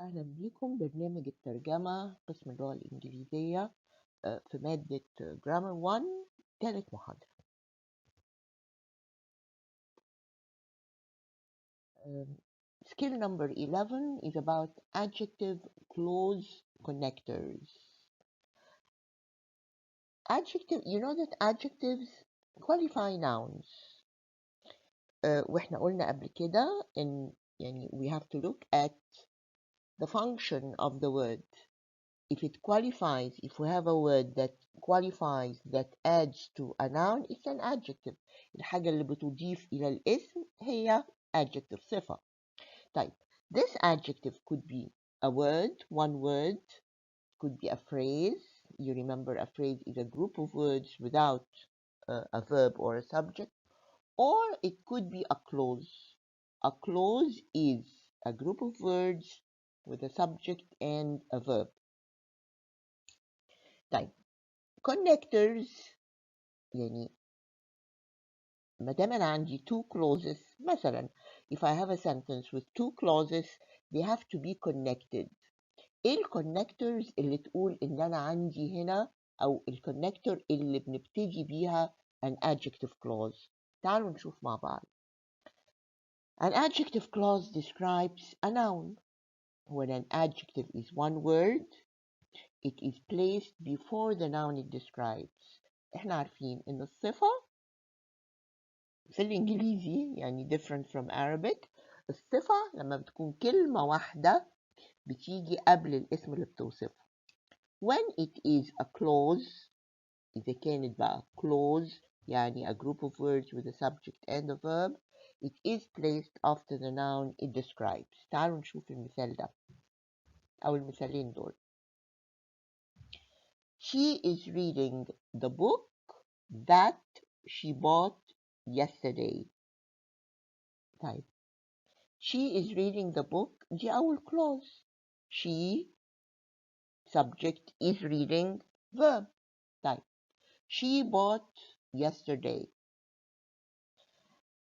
أهلا بيكم برنامج الترجمة قسم اللغة الإنجليزية في مادة Grammar 1 ثالث محاضرة. Skill number 11 is about adjective clause connectors. Adjective, you know that adjectives qualify nouns. وإحنا قلنا قبل كده إن يعني we have to look at the function of the word. If it qualifies, if we have a word that qualifies, that adds to a noun, it's an adjective. الحاجة اللي بتضيف إلى الاسم هي adjective صفة. طيب, this adjective could be a word, one word, could be a phrase. You remember a phrase is a group of words without a verb or a subject, or it could be a clause. A clause is a group of words with a subject and a verb. طيب, connectors يعني ما دام أنا عندي two clauses مثلا, if I have a sentence with two clauses they have to be connected. ايه الconnectors اللي تقول ان انا عندي هنا او الconnector اللي بنبتدي بيها an adjective clause؟ تعالوا نشوف مع بعض. An adjective clause describes a noun. When an adjective is one word, it is placed before the noun it describes. احنا عارفين ان الصفة في الإنجليزي يعني different from Arabic. الصفة لما بتكون كلمة واحدة بتيجي قبل الاسم اللي بتوصفه. When it is a clause, إذا كانت بقى clause يعني a group of words with a subject and a verb, it is placed after the noun it describes. تعالوا نشوف المثال ده أو المثالين دول. She is reading the book that she bought yesterday. طيب, she is reading the book دي أول clause. She subject is reading verb. طيب, she bought yesterday.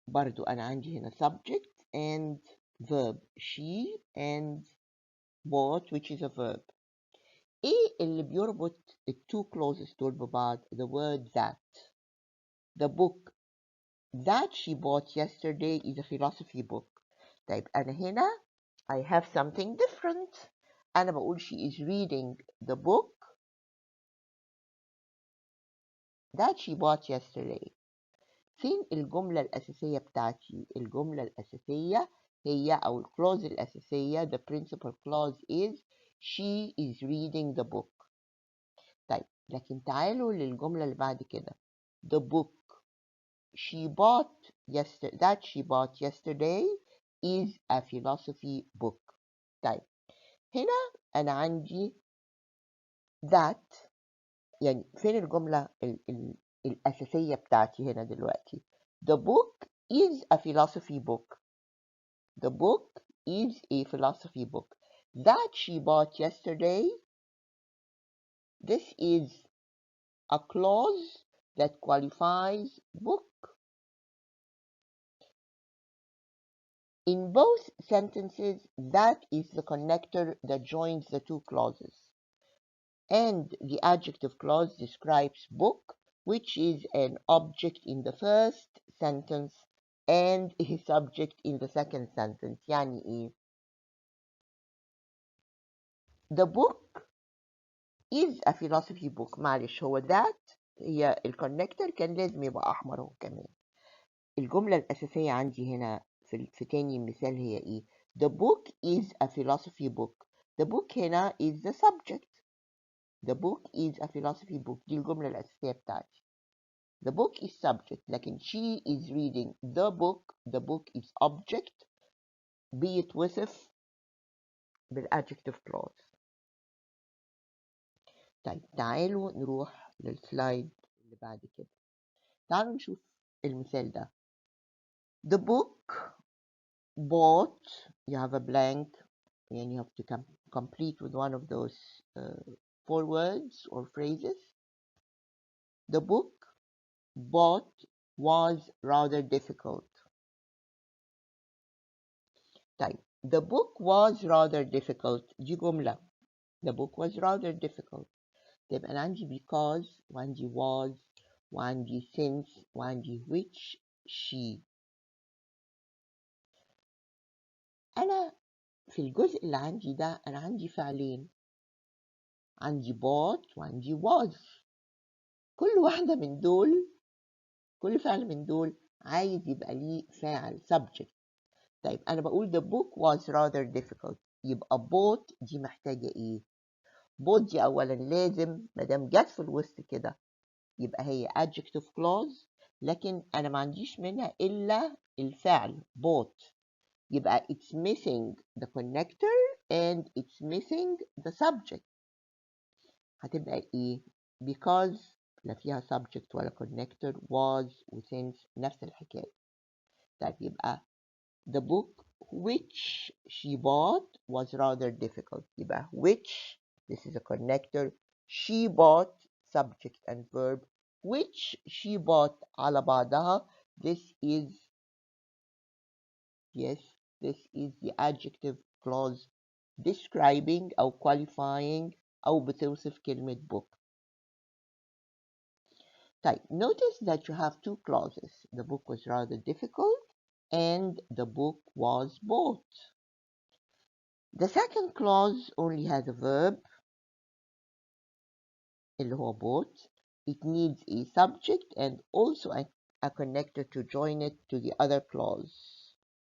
برضو أنا عندي هنا subject and verb. She and bought which is a verb. إيه اللي بيربط the two clauses دول ببعض؟ The word that. The book that she bought yesterday is a philosophy book. طيب, أنا هنا I have something different. أنا بقول she is reading the book that she bought yesterday. فين الجملة الأساسية بتاعتي؟ الجملة الأساسية هي أو الكلوز الأساسية the principal clause is she is reading the book. طيب, لكن تعالوا للجملة اللي بعد كده. The book that she bought yesterday is a philosophy book. طيب, هنا أنا عندي that يعني فين الجملة الأساسية بتاعتي هنا دلوقتي؟ The book is a philosophy book. The book is a philosophy book. That she bought yesterday, this is a clause that qualifies book. In both sentences, that is the connector that joins the two clauses. And the adjective clause describes book, which is an object in the first sentence and a subject in the second sentence. يعني إيه؟ The book is a philosophy book. معلش, هو that هي الكونكتور كان لازم يبقى أحمر هو كمان. الجملة الأساسية عندي هنا في تاني مثال هي إيه؟ The book is a philosophy book. The book هنا is the subject. The book is a philosophy book. دي الجملة الأساسية بتاعتي. The book is subject, لكن she is reading the book. The book is object بيتوصف بالadjective clause. طيب, تعالوا نروح للسلايد اللي بعد كده. تعالوا نشوف المثال ده. The book bought, you have a blank and you have to complete with one of those 4 words or phrases. The book bought was rather difficult. طيب, the book was rather difficult. دي جملة. The book was rather difficult. تبقى أنا عندي because وعندي was وعندي since وعندي which she. أنا في الجزء اللي عندي ده أنا عندي فعلين، عندي bought وعندي was. كل واحدة من دول، كل فعل من دول عايز يبقى ليه فاعل subject. طيب أنا بقول the book was rather difficult، يبقى bought دي محتاجة إيه؟ bought دي أولا لازم مادام جت في الوسط كده يبقى هي adjective clause، لكن أنا ما عنديش منها إلا الفعل bought، يبقى it's missing the connector and it's missing the subject. هتبقى إيه؟ because لا فيها subject ولا connector، was و since نفس الحكاية. طيب يبقى the book which she bought was rather difficult. يبقى which, this is a connector, she bought, subject and verb, which she bought على بعضها, this is, yes, this is the adjective clause describing أو qualifying أو بتوصف كلمة book. طيب notice that you have two clauses. The book was rather difficult and the book was bought. The second clause only has a verb اللي هو bought. It needs a subject and also a connector to join it to the other clause.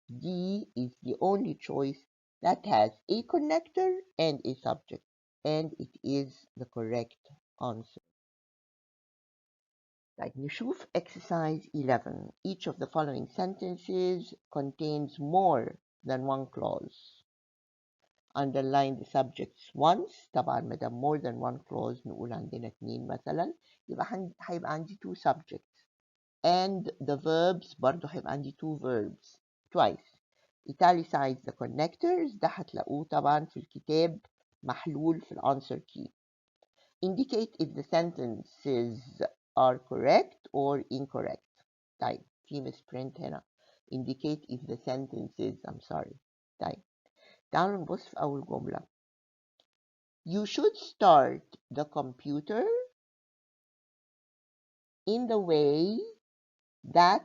D is the only choice that has a connector and a subject, and it is the correct answer. Like نشوف exercise 11. Each of the following sentences contains more than one clause. Underline the subjects once. طبعا ما دام more than one clause نقول عندنا اتنين مثلا، يبقى هيبقى عندي two subjects. And the verbs برضو هيبقى عندي two verbs twice. Italicize the connectors، ده هتلاقوه طبعا في الكتاب محلول في الانسر key. Indicate if the sentences are correct or incorrect. طيب في misprint هنا. Indicate if the sentences, I'm sorry. طيب تعالوا نبص في أول جملة. You should start the computer in the way that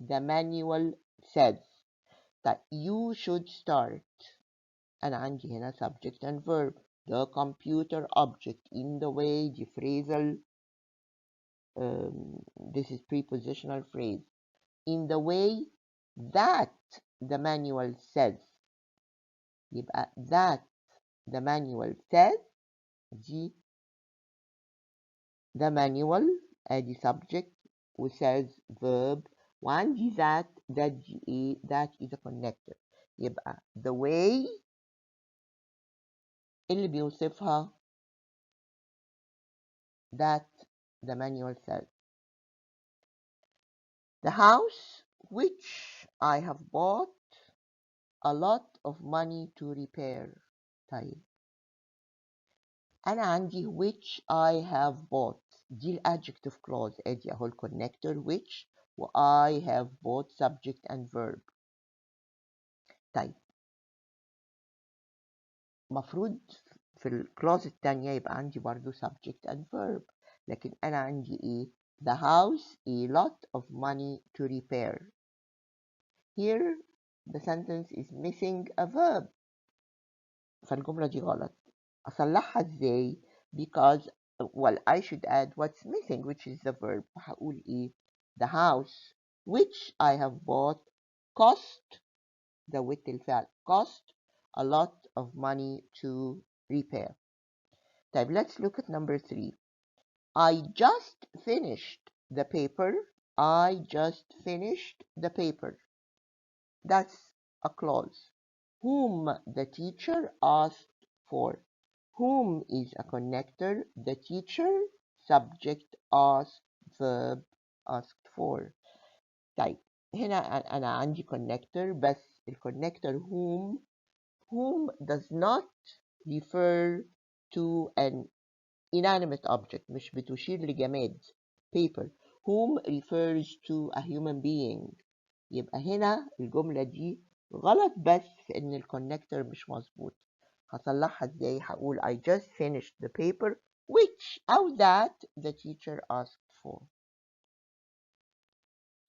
the manual says. طيب you should start. أنا عندي هنا subject and verb. The computer object in the way دي phrasal. This is prepositional phrase. In the way that the manual says. يبقى that the manual says دي the manual ادي subject و says verb وعندي that دي ايه that is a connector. يبقى the way اللي بيوصفها that the manual says. The house which I have bought a lot of money to repair. طيب أنا عندي which I have bought دي adjective clause ادي اهو connector which و I have bought subject and verb. طيب مفروض في الكلاuse التانية يبقى عندي برضو subject and verb، لكن أنا عندي إيه؟ The house a lot of money to repair. Here the sentence is missing a verb. فالجملة دي غلط. أصلحها إزاي؟ Because well I should add what's missing which is the verb. هقول إيه؟ The house which I have bought cost زودت الفعل cost a lot of money to repair. طيب let's look at number 3. I just finished the paper. I just finished the paper. That's a clause. Whom the teacher asked for. Whom is a connector. The teacher, subject, asked, verb, asked for. طيب هنا أنا عندي connector بس الconnector whom does not refer to an inanimate object مش بتشير لجماد paper. Whom refers to a human being. يبقى هنا الجملة دي غلط بس في إن الكونكتور مش مظبوط. هصلحها إزاي؟ هقول I just finished the paper which أو that the teacher asked for.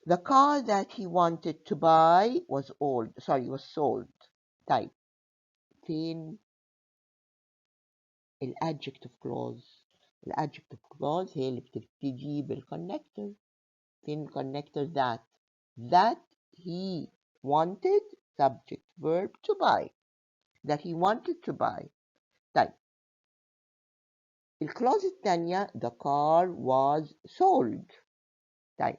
The car that he wanted to buy was sold. طيب فين الادجكتيف كلوز؟ الادجكتيف كلوز هي اللي بتبتدي بالكونكتور. فين الكونكتور؟ that he wanted subject verb to buy. that he wanted to buy. طيب الكلوز الثانية the car was sold. طيب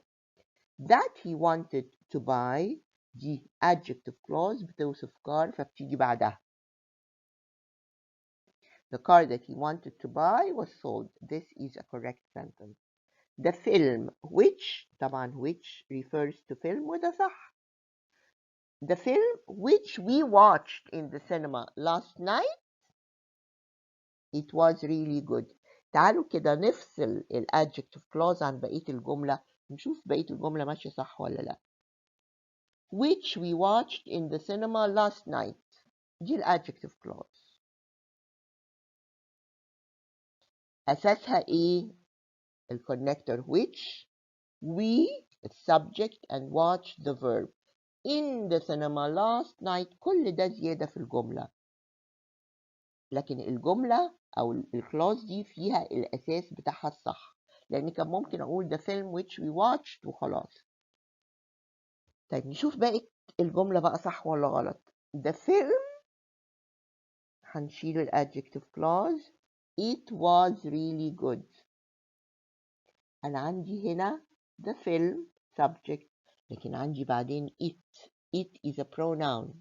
that he wanted to buy دي adjective clause بتوصف car فبتيجي بعدها. The car that he wanted to buy was sold. This is a correct sentence. The film which طبعا which refers to film وده صح. The film which we watched in the cinema last night, it was really good. تعالوا كده نفصل الادجكتيف clause عن بقية الجملة نشوف بقية الجملة ماشية صح ولا لا. Which we watched in the cinema last night دي الادجكتيف clause. أساسها إيه؟ الكونكتور which, we subject and watch the verb. In the cinema last night كل ده زيادة في الجملة. لكن الجملة أو الكلاوز دي فيها الأساس بتاعها الصح. لأن كان ممكن أقول the film which we watched وخلاص. طيب نشوف باقي الجملة بقى صح ولا غلط. The film هنشيل الادجكتيف clause. It was really good. أنا عندي هنا the film subject لكن عندي بعدين it is a pronoun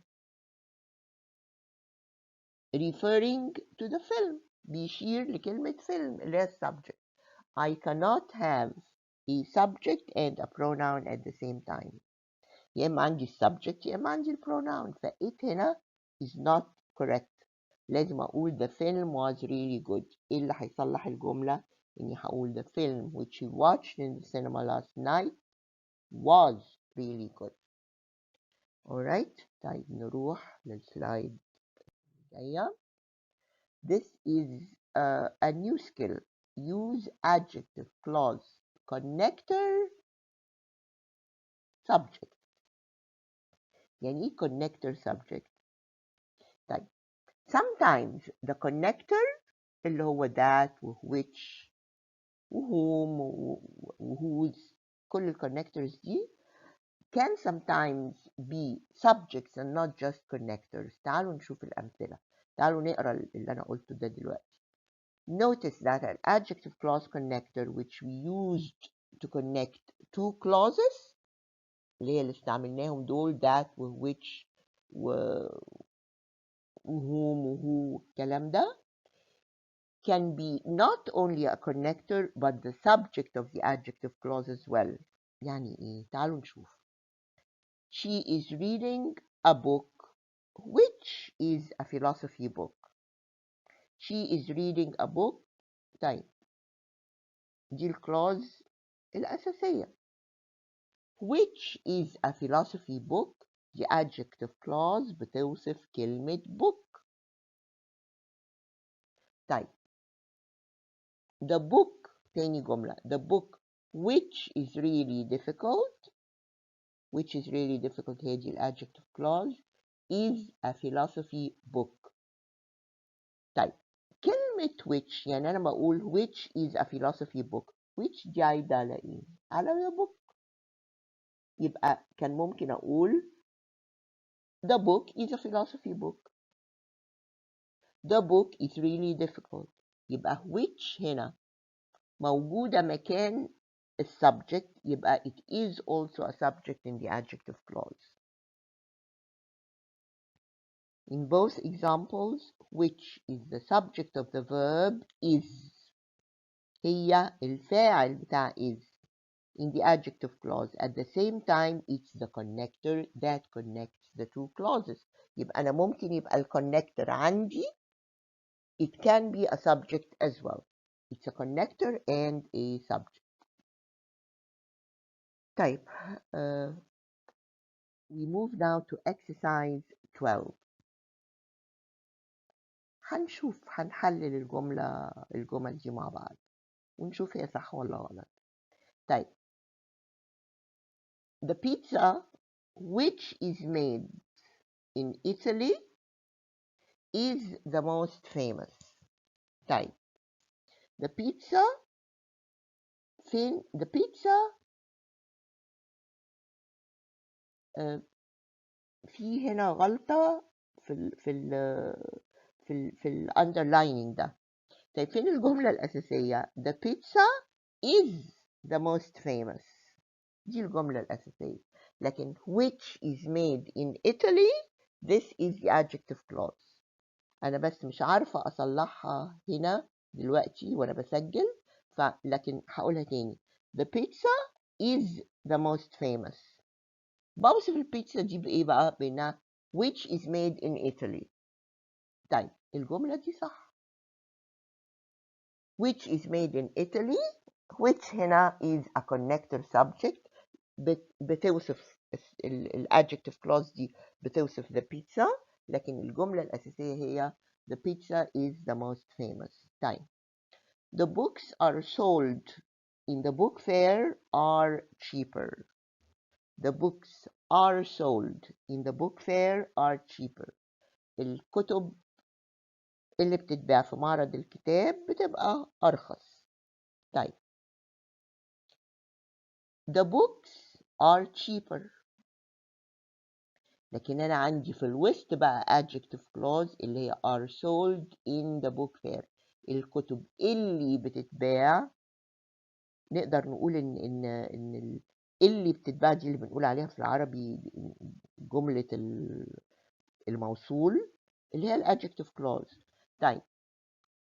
referring to the film بيشير لكلمة film اللي هي subject. I cannot have a subject and a pronoun at the same time. يا إما عندي subject يا إما عندي pronoun ف it هنا is not correct. لازم أقول the film was really good. إيه اللي هيصلح الجملة؟ إني هقول the film which we watched in the cinema last night was really good. Alright, طيب نروح للسلايد الجاية. This is a new skill. Use adjective, clause, connector, subject. يعني إيه connector subject؟ طيب sometimes the connector اللي هو that و which و whom و whose كل ال connectors دي can sometimes be subjects and not just connectors. تعالوا نشوف الأمثلة. تعالوا نقرأ اللي أنا قلته ده دلوقتي. Notice that an adjective clause connector which we used to connect two clauses اللي هي اللي استعملناهم دول that و which و whom و who الكلام ده can be not only a connector but the subject of the adjective clause as well. يعني إيه؟ تعالوا نشوف. She is reading a book which is a philosophy book. She is reading a book. طيب دي الكلوز الأساسية. Which is a philosophy book. The adjective clause بتوصف كلمة book. طيب the book تاني جملة. The book which is really difficult. Which is really difficult هي دي الادجكتيف clause is a philosophy book. طيب كلمة which يعني أنا بقول which is a philosophy book. which دي عايدة على إيه؟ على the book. يبقى كان ممكن أقول the book is a philosophy book. The book is really difficult. يبقى which هنا موجودة مكان السبجكت يبقى it is also a subject in the adjective clause. In both examples, which is the subject of the verb is. هي الفاعل بتاع is in the adjective clause. At the same time, it's the connector that connects the two clauses. يبقى أنا ممكن يبقى الكونكتور عندي it can be a subject as well. It's a connector and a subject. طيب we move now to exercise 12. هنحلل الجمل دي مع بعض ونشوف هي صح ولا غلط. طيب the pizza which is made in Italy is the most famous. طيب the pizza فين the pizza في هنا غلطة في ال underlining ده. طيب فين الجملة الأساسية؟ the pizza is the most famous. دي الجملة الأساسية. لكن which is made in Italy, this is the adjective clause. أنا بس مش عارفة أصلحها هنا دلوقتي وأنا بسجل، لكن هقولها تاني. The pizza is the most famous. بوصف البيتزا دي بإيه بقى؟ بإنها which is made in Italy. طيب الجملة دي صح. which is made in Italy, which هنا is a connector subject بتوصف الادجكتيف كلوز دي بتوصف the pizza، لكن الجملة الأساسية هي the pizza is the most famous. طيب the books are sold in the book fair are cheaper. The books are sold in the book fair are cheaper. الكتب اللي بتتباع في معرض الكتاب بتبقى أرخص. طيب the books are cheaper، لكن أنا عندي في الوسط بقى adjective clause اللي هي are sold in the book fair. الكتب اللي بتتباع نقدر نقول إن اللي بتتباع دي اللي بنقول عليها في العربي جملة الموصول اللي هي الadjective clause. طيب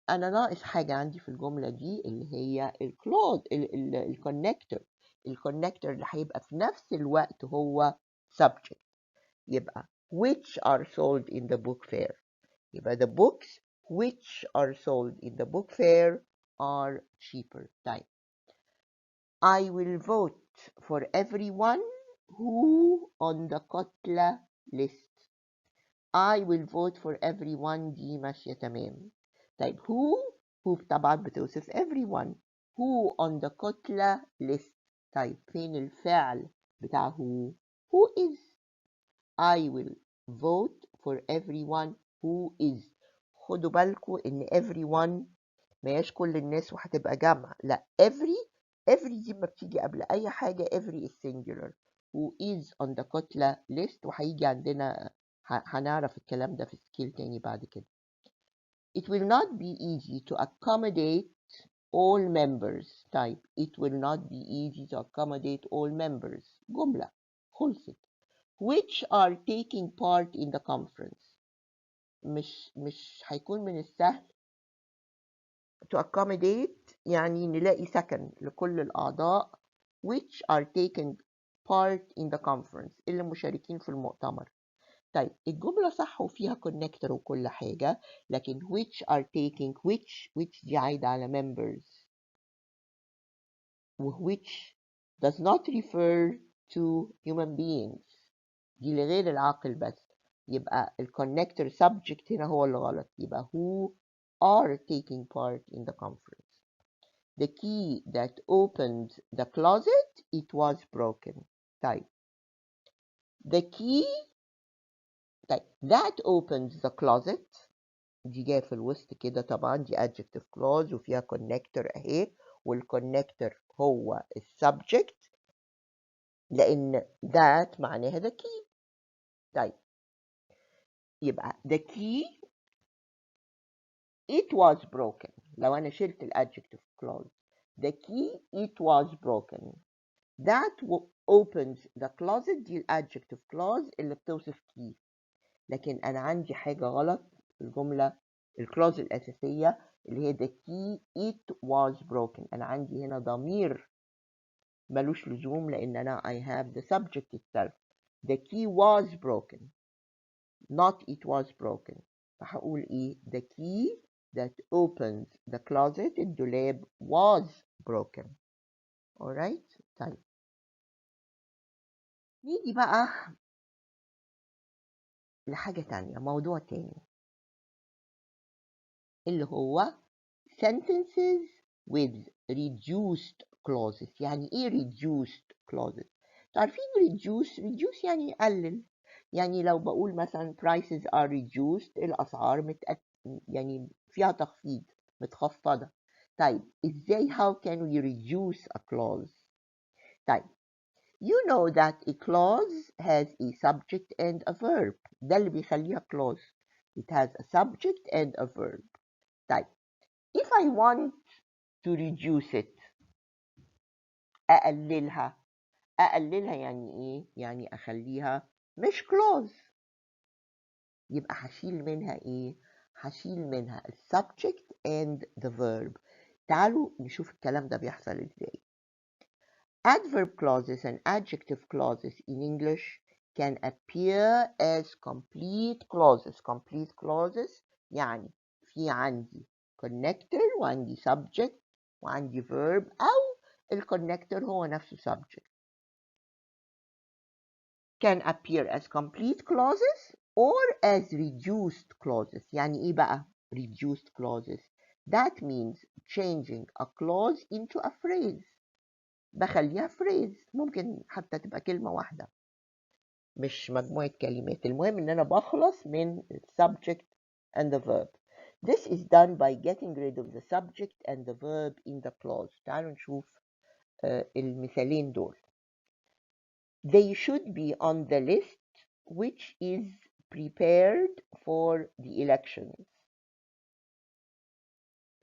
أنا ناقص حاجة عندي في الجملة دي اللي هي الكلوز الكونكتور اللي هيبقى في نفس الوقت هو subject. يبقى which are sold in the book fair. يبقى the books which are sold in the book fair are cheaper. طيب I will vote for everyone who on the كتلة list. I will vote for everyone دي ماشية تمام. طيب who طبعا بتوصف everyone. who on the كتلة list. طيب فين الفعل بتاع who is. I will vote for everyone who is. خدوا بالكم ان everyone ما هياش كل الناس وهتبقى جمع، لا every دي ما بتيجي قبل اي حاجة every is singular. who is on the كتلة list وهيجي عندنا هنعرف الكلام ده في سكيل تاني بعد كده. It will not be easy to accommodate all members. طيب it will not be easy to accommodate all members جملة خلصت. which are taking part in the conference. مش هيكون من السهل to accommodate يعني نلاقي سكن لكل الأعضاء which are taking part in the conference اللي مشاركين في المؤتمر. طيب الجملة صح وفيها connector وكل حاجة، لكن which are taking which دي عايدة على members which does not refer to human beings دي لغير العاقل بس. يبقى الconnector subject هنا هو اللي غلط. يبقى who are taking part in the conference. The key that opened the closet it was broken. طيب the key that opens the closet دي جايه في الوسط كده طبعا دي adjective clause وفيها connector اهي والconnector هو السبجكت لان that معناها the key. طيب يبقى the key it was broken. لو انا شلت الadjective clause the key it was broken. that opens the closet دي الadjective clause اللي بتوصف key. لكن انا عندي حاجة غلط الجملة الكلوز الأساسية اللي هي the key it was broken. أنا عندي هنا ضمير ملوش لزوم لأن أنا I have the subject itself. the key was broken not it was broken. فهقول إيه the key that opens the closet الدولاب was broken. alright. طيب نيجي بقى لحاجة تانية، موضوع تاني اللي هو sentences with reduced clauses. يعني ايه reduced clauses؟ تعرفين reduce يعني يقلل. يعني لو بقول مثلا prices are reduced، الأسعار يعني فيها تخفيض، متخفضة. طيب ازاي how can we reduce a clause؟ طيب you know that a clause has a subject and a verb. ده اللي بيخليها clause. It has a subject and a verb. طيب if I want to reduce it، أقللها يعني إيه؟ يعني أخليها مش clause. يبقى هشيل منها إيه؟ هشيل منها subject and the verb. تعالوا نشوف الكلام ده بيحصل إزاي. Adverb clauses and adjective clauses in English can appear as complete clauses. Complete clauses يعني في عندي connector وعندي subject وعندي verb، أو الconnector هو نفسه subject. Can appear as complete clauses or as reduced clauses. يعني إيه بقى reduced clauses؟ That means changing a clause into a phrase. بخليها phrase، ممكن حتى تبقى كلمة واحدة مش مجموعة كلمات. المهم إن أنا بخلص من subject and the verb. This is done by getting rid of the subject and the verb in the clause. تعالوا نشوف المثالين دول. They should be on the list which is prepared for the elections.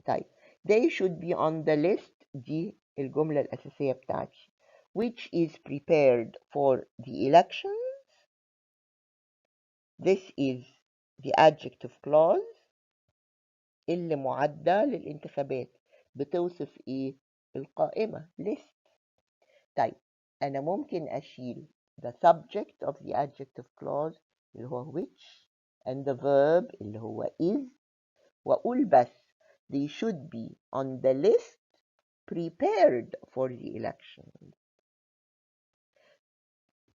طيب they should be on the list دي الجملة الأساسية بتاعتي. Which is prepared for the elections. This is the adjective clause اللي معدة للانتخابات. بتوصف ايه؟ القائمة list. طيب أنا ممكن أشيل the subject of the adjective clause اللي هو which and the verb اللي هو is، وأقول بس they should be on the list prepared for the election.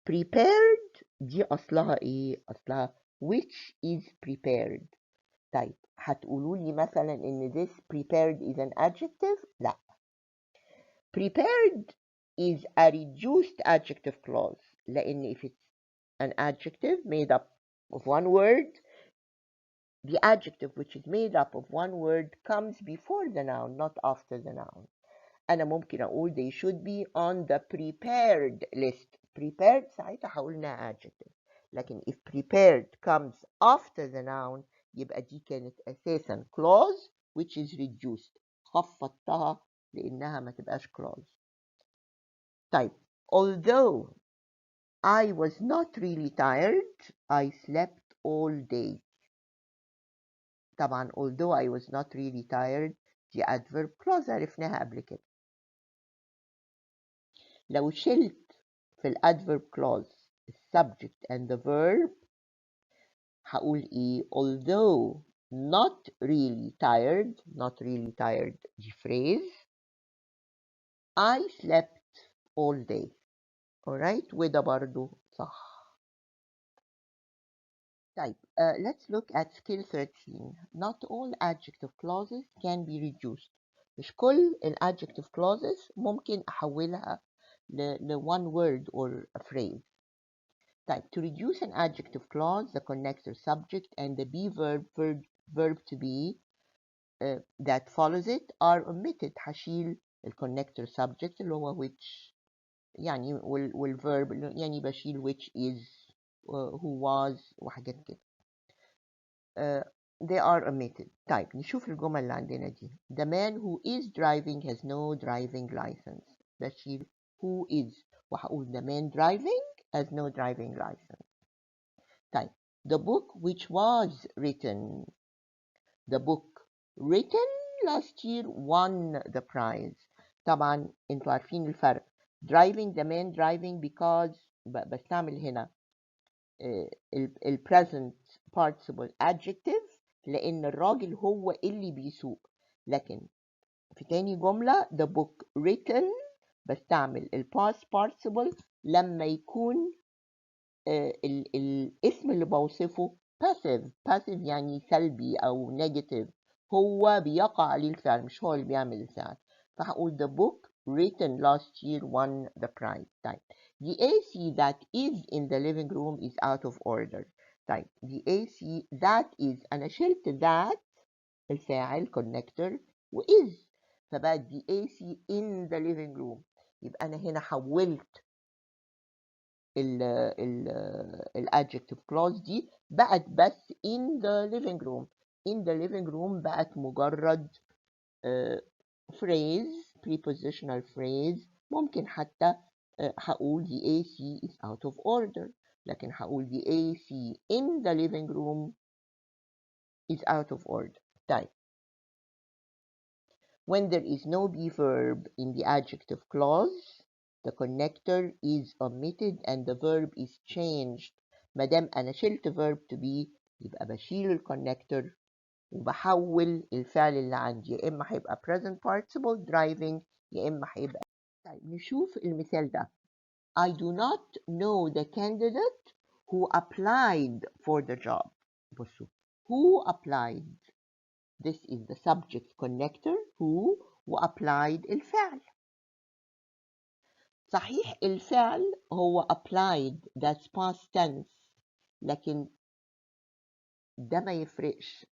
prepared دي أصلها إيه؟ أصلها which is prepared. طيب هتقولوا لي مثلا إن this prepared is an adjective؟ لا. prepared is a reduced adjective clause. لأن if it's an adjective made up of one word, the adjective which is made up of one word comes before the noun, not after the noun. أنا ممكن أقول they should be on the prepared list. prepared ساعتها هقول إنها adjective. لكن if prepared comes after the noun يبقى دي كانت أساسا clause which is reduced. خفضتها لأنها ما تبقاش clause. طيب although I was not really tired, I slept all day. طبعا although I was not really tired دي adverb clause عرفناها قبل كده. لو شلت في الادverb clause subject and the verb هقول ايه؟ although not really tired دي phrase. I slept all day. alright وده برضو صح. طيب let's look at skill 13. Not all adjective clauses can be reduced. مش كل adjective clauses ممكن أحولها ل one word or a phrase. طيب to reduce an adjective clause the connector subject and the be verb to be that follows it are omitted. هشيل connector subject اللي هو which يعني والverb يعني بشيل which is who was وحاجات كده. they are omitted. طيب نشوف الجمل اللي عندنا دي. The man who is driving has no driving license. بشيل who is وهقول the man driving has no driving license. طيب the book which was written. The book written last year won the prize. طبعا انتوا عارفين الفرق. driving the man driving because بستعمل هنا ال present participle adjective لأن الراجل هو اللي بيسوق. لكن في تاني جملة the book written بستعمل ال past participle لما يكون الاسم اللي بوصفه passive يعني سلبي أو negative، هو بيقع عليه الفعل مش هو اللي بيعمل الفعل. فهقول the book written last year won the prize. طيب the AC that is in the living room is out of order. طيب the AC that is أنا شلت that الفاعل connector و is، فبقى the AC in the living room. يبقى أنا هنا حولت ال adjective clause دي بقت بس in the living room. in the living room بقت مجرد phrase prepositional phrase. ممكن حتى هقول the AC is out of order، لكن هقول the AC in the living room is out of order. طيب when there is no be verb in the adjective clause the connector is omitted and the verb is changed. ما دام انا شلت verb to be يبقى بشيل الكونكتور وبحول الفعل اللي عندي، يا اما هيبقى present participle driving يا اما هيبقى. طيب نشوف المثال ده. I do not know the candidate who applied for the job. بصوا who applied this is the subject connector who وapplied الفعل. صحيح الفعل هو applied that's past tense، لكن ده ما يفرقش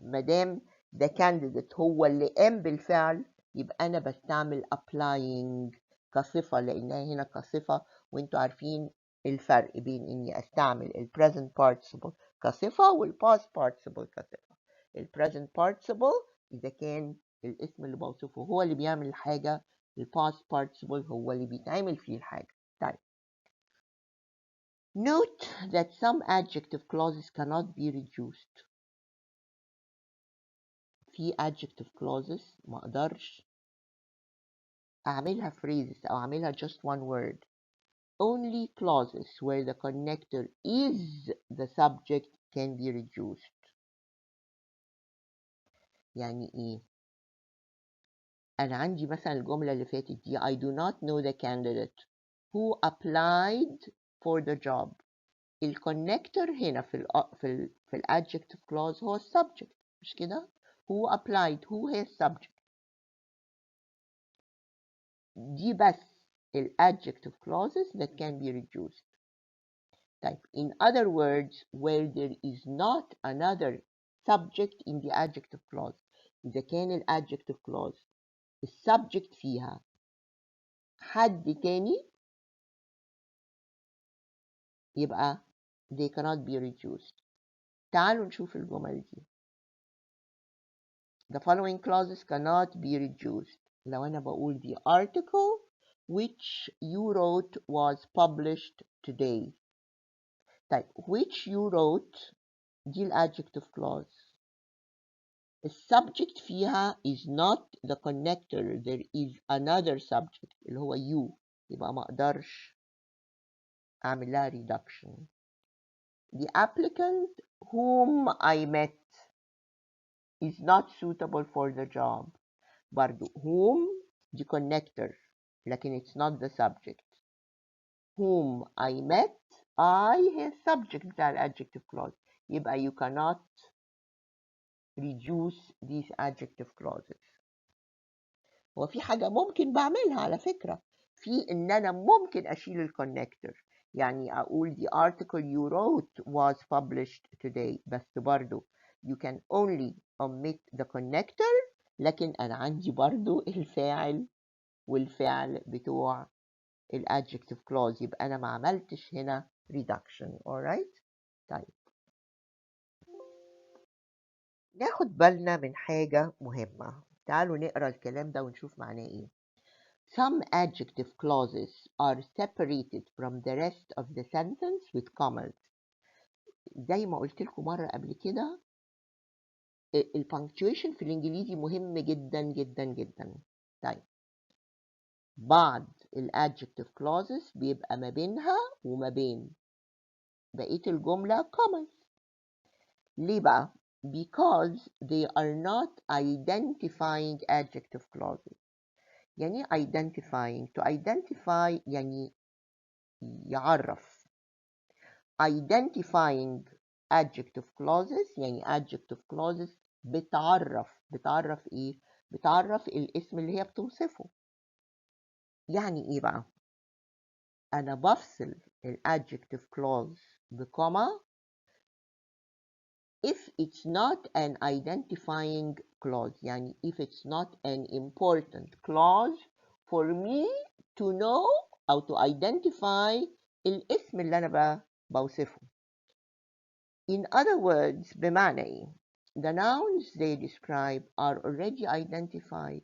مادام the candidate هو اللي قام بالفعل يبقى أنا بستعمل applying كصفة لأنها هنا كصفة، وانتوا عارفين الفرق بين إني أستعمل ال present participle كصفة وال past participle كصفة. ال present participle إذا كان الاسم اللي بوصفه هو اللي بيعمل الحاجة، ال past participle هو اللي بيتعمل فيه الحاجة. طيب note that some adjective clauses cannot be reduced. في adjective clauses ما اقدرش اعملها phrases او اعملها just one word. Only clauses where the connector is the subject can be reduced. يعني ايه؟ انا عندي مثلا الجملة اللي فاتت دي I do not know the candidate who applied for the job. الكونكتور هنا في ال adjective clause هو subject مش كده؟ who applied who هي subject. دي بس ال adjective clauses that can be reduced. طيب in other words where there is not another subject in the adjective clause. إذا كان ال adjective clause السبجكت فيها حد تاني يبقى they cannot be reduced. تعالوا نشوف الجمل دي. The following clauses cannot be reduced. لو أنا بقول the article which you wrote was published today. طيب which you wrote دي ال adjective clause. السبجكت فيها is not the connector there is another subject اللي هو you، يبقى ما اقدرش اعمل لها reduction. The applicant whom I met is not suitable for the job. برضو whom دي connector لكن it's not the subject. whom I met I هي subject بتاع ال adjective clause، يبقى you cannot reduce these adjective clauses. وفي حاجة ممكن بعملها على فكرة، في إن أنا ممكن أشيل الكونكتور، يعني أقول the article you wrote was published today بس برضو you can only omit the connector، لكن أنا عندي برضو الفاعل والفعل بتوع ال adjective clause، يبقى أنا ما عملتش هنا reduction. alright. طيب ناخد بالنا من حاجة مهمة. تعالوا نقرأ الكلام ده ونشوف معناه إيه. Some adjective clauses are separated from the rest of the sentence with commas. زي ما قلت لكم مرة قبل كده البنكتويشن في الإنجليزي مهم جدا جدا جدا. طيب بعض ال adjective clauses بيبقى ما بينها وما بين بقية الجملة commas. ليه بقى؟ Because they are not identifying adjective clauses. يعني identifying to identify يعني يعرف. identifying adjective clauses، يعني adjective clauses بتعرف ايه؟ بتعرف الاسم اللي هي بتوصفه. يعني ايه بقى؟ انا بفصل الadjective clause بكوما if it's not an identifying clause، يعني if it's not an important clause for me to know أو to identify الاسم اللي أنا بوصفه. In other words، بمعنى إيه؟ The nouns they describe are already identified.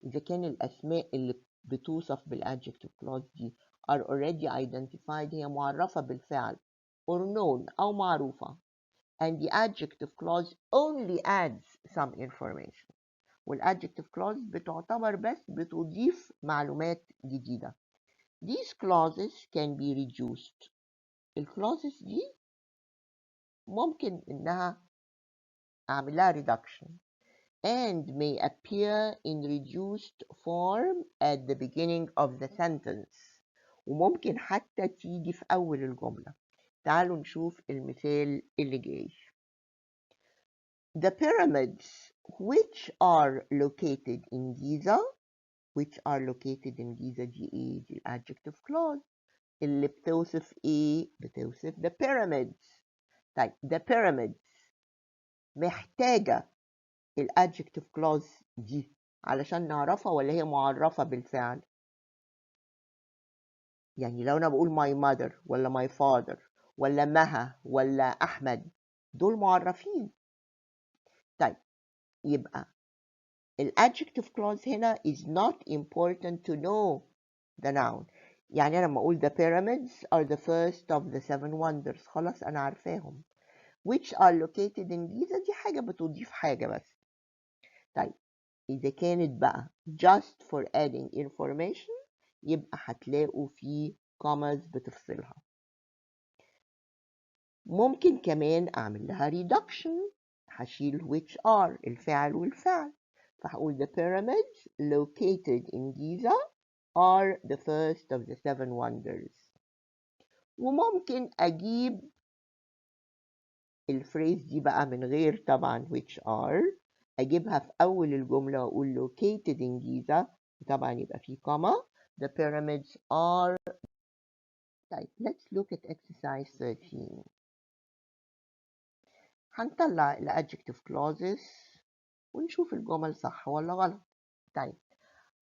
إذا كان الأسماء اللي بتوصف بالadjective clause دي are already identified، هي معرفة بالفعل or known أو معروفة. And the adjective clause only adds some information. والadjective clause بتعتبر بس بتضيف معلومات جديدة. These clauses can be reduced. الclauses دي ممكن إنها أعمل لها reduction and may appear in reduced form at the beginning of the sentence. وممكن حتى تيجي في أول الجملة. تعالوا نشوف المثال اللي جاي. The pyramids which are located in Giza، which are located in Giza دي ايه؟ دي adjective clause اللي بتوصف ايه؟ بتوصف the pyramids. طيب the pyramids محتاجة adjective clause دي علشان نعرفها ولا هي معرفة بالفعل؟ يعني لو أنا بقول my mother ولا my father ولا مها ولا أحمد، دول معرفين. طيب يبقى adjective clause هنا is not important to know the noun. يعني أنا لما أقول the pyramids are the first of the 7 wonders، خلاص أنا عارفاهم. which are located in Giza دي حاجة بتضيف حاجة بس. طيب إذا كانت بقى just for adding information، يبقى هتلاقوا في commas بتفصلها. ممكن كمان أعمل لها reduction، هشيل which are الفعل والفعل، فهقول the pyramids located in Giza are the first of the 7 wonders. وممكن أجيب الفريز دي بقى من غير طبعا which are، أجيبها في أول الجملة وأقول located in Giza، طبعا يبقى في comma the pyramids are. طيب let's look at exercise 13. هنطلع adjective clauses ونشوف الجمل صح ولا غلط. طيب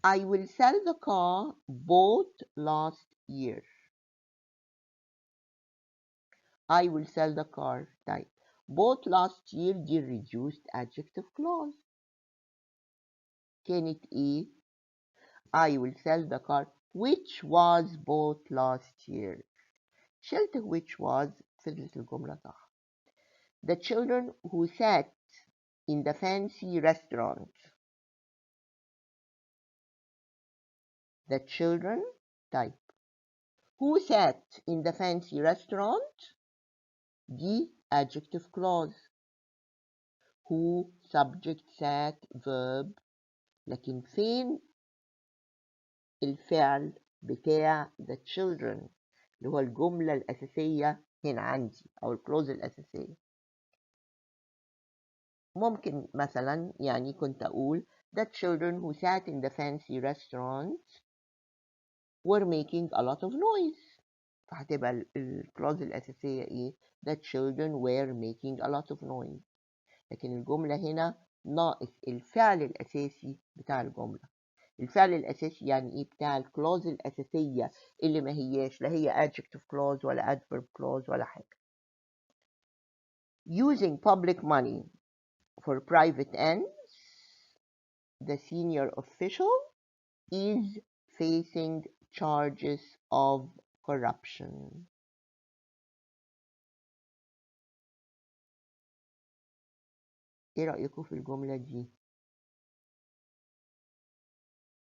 I will sell the car bought last year. I will sell the car. طيب bought last year دي reduced adjective clause كانت ايه؟ I will sell the car which was bought last year. شلت which was، فضلت الجملة صح. The children who sat in the fancy restaurant. The children type who sat in the fancy restaurant دي adjective clause. who subject sat verb، لكن فين الفعل بتاع the children اللي هو الجملة الأساسية هنا عندي أو الكلوز الأساسية. ممكن مثلا يعني كنت أقول the children who sat in the fancy restaurant were making a lot of noise، فهتبقى الكلوز الأساسية إيه؟ the children were making a lot of noise. لكن الجملة هنا ناقص الفعل الأساسي بتاع الجملة. الفعل الأساسي يعني إيه؟ بتاع الكلوز الأساسية اللي ما هياش لا هي adjective clause ولا adverb clause ولا حاجة. Using public money for private ends، the senior official is facing charges of corruption. إيه رأيكم في الجملة دي؟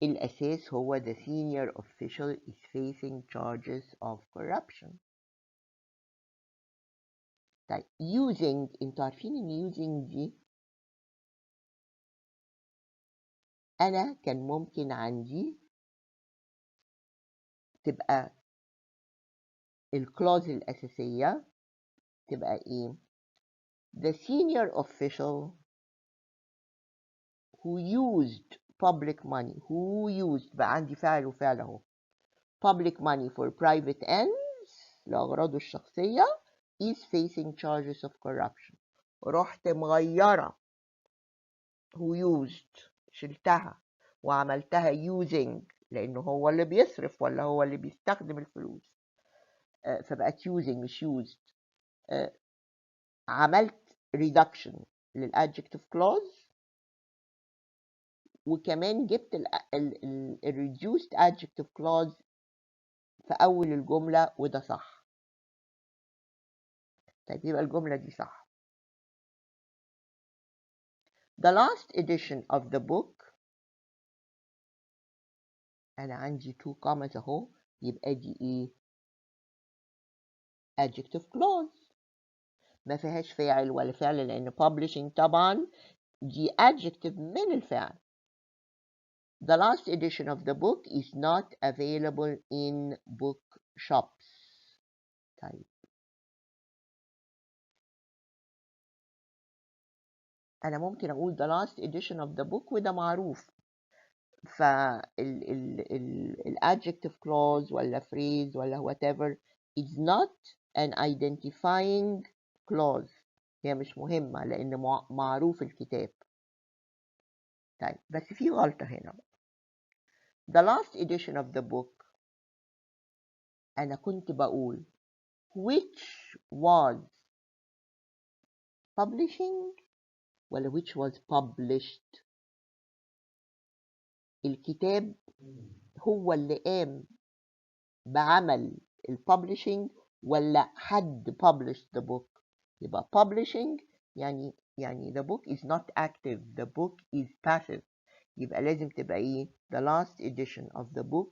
الأساس هو the senior official is facing charges of corruption. طيب using، انتوا عارفين ان using دي أنا كان ممكن عندي تبقى الكلوز الأساسية تبقى إيه؟ The senior official who used public money. Who used بقى عندي فاعل وفعل أهو. Public money for private ends لأغراضه الشخصية is facing charges of corruption. رحت مغيرة who used، شلتها وعملتها using لأنه هو اللي بيصرف ولا هو اللي بيستخدم الفلوس، فبقت using مش used. عملت reduction للadjective clause، وكمان جبت ال reduced adjective clause في أول الجملة، وده صح. طيب يبقى الجملة دي صح. The last edition of the book، أنا عندي 2 commas أهو، يبقى دي إيه؟ adjective clause، ما فيهاش فاعل ولا فعل لأن publishing طبعا دي adjective من الفعل. The last edition of the book is not available in bookshops. طيب أنا ممكن أقول the last edition of the book وده معروف، adjective clause ولا phrase ولا whatever is not an identifying clause، هي مش مهمة لأن معروف الكتاب. طيب بس في غلطة هنا. The last edition of the book أنا كنت بقول which was publishing ولا which was published. الكتاب هو اللي قام بعمل الببلشنج ولا حد published the book. يبقى publishing يعني the book is not active, the book is passive. يبقى لازم تبقى ايه؟ the last edition of the book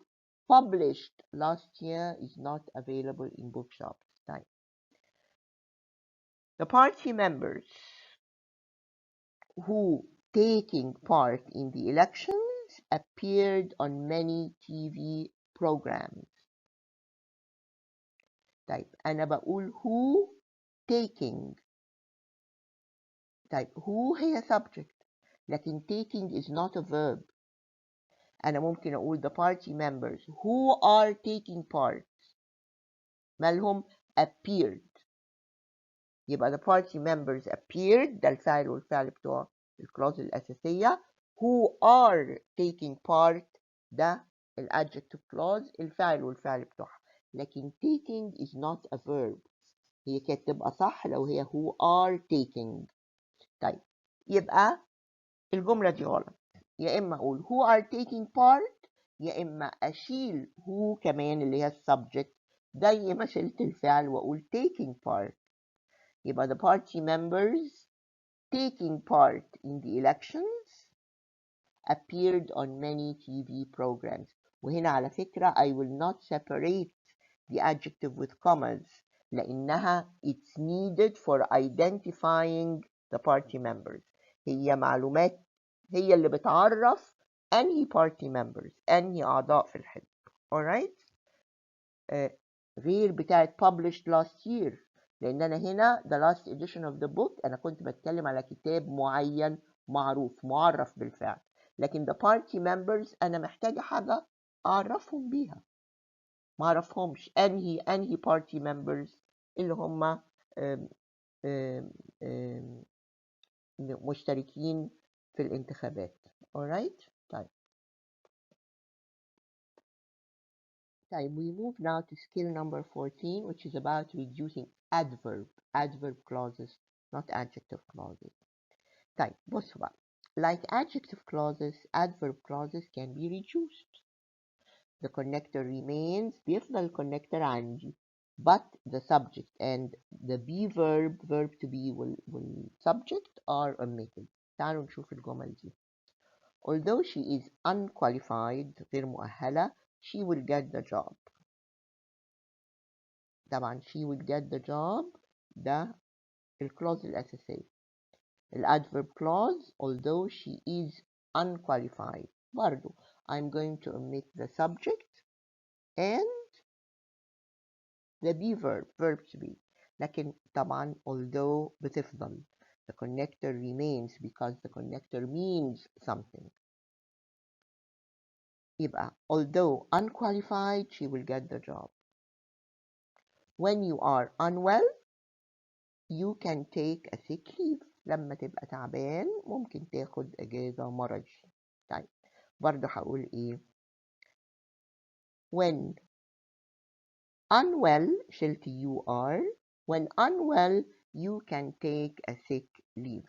published last year is not available in bookshops. طيب the party members who taking part in the elections appeared on many TV programs. طيب أنا بقول who taking. طيب who هي subject لكن taking is not a verb. أنا ممكن أقول the party members who are taking part مالهم appeared. يبقى the party members appeared ده الفاعل والفعل بتوع الكلاوز الأساسية. who are taking part ده الادجective clause الفاعل والفعل بتوعها. لكن taking is not a verb. هي كانت تبقى صح لو هي who are taking. طيب يبقى الجملة دي غلط. يا إما أقول who are taking part يا إما أشيل who كمان اللي هي subject زي ما شلت الفعل وأقول taking part. يبقى the party members taking part in the elections appeared on many TV programs. وهنا على فكرة I will not separate the adjective with commas لأنها it's needed for identifying the party members. هي معلومات هي اللي بتعرف أنهي party members أنهي أعضاء في الحزب. alright. غير بتاعت published last year لأن أنا هنا the last edition of the book أنا كنت بتكلم على كتاب معين معروف معرف بالفعل. لكن the party members أنا محتاجة حاجة أعرفهم بيها، ما أعرفهمش أنهي party members اللي هم مشتركين في الانتخابات. alright. طيب we move now to skill number 14 which is about reducing adverb clauses not adjective clauses. طيب بصوا بقى like adjective clauses adverb clauses can be reduced. The connector remains بيفضل connector عندي but the subject and the be verb to be will subject are omitted. تعالوا نشوف الجمل دي. Although she is unqualified غير مؤهلة she will get the job. طبعا she will get the job ده الكلوز الأساسية. الادverb clause although she is unqualified برضو I'm going to omit the subject and the be verb to be. لكن طبعا although بتفضل. The connector remains because the connector means something. يبقى although unqualified, she will get the job. When you are unwell, you can take a sick leave. لما تبقى تعبان ممكن تاخد اجازة مرضي. طيب برضه هقول ايه؟ when unwell شلت you are. when unwell you can take a sick leave.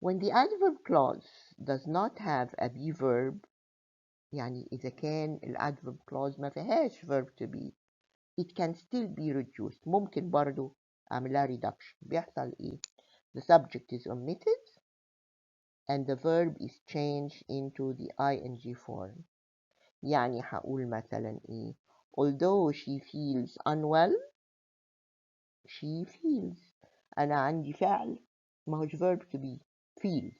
When the adverb clause does not have a be verb, يعني إذا كان ال adverb clause ما فيهاش verb to be, it can still be reduced. ممكن برضو أعملها reduction. بيحصل إيه؟ The subject is omitted and the verb is changed into the ing form. يعني هقول مثلا إيه؟ Although she feels unwell, she feels. أنا عندي فعل ما هوش verb to be. feels.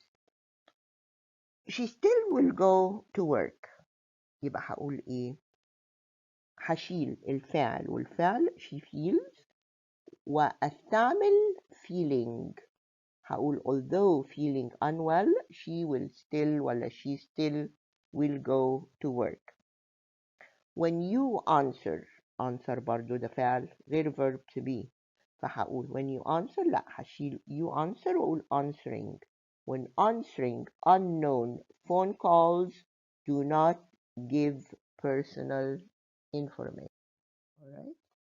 She still will go to work. يبقى هقول ايه؟ هشيل الفعل والفعل she feels واستعمل feeling. هقول although feeling unwell she will still ولا she still will go to work. When you answer برضو ده فعل غير verb to be. فهقول when you answer لا هشيل you answer وأقول answering. When answering unknown phone calls, do not give personal information. All right.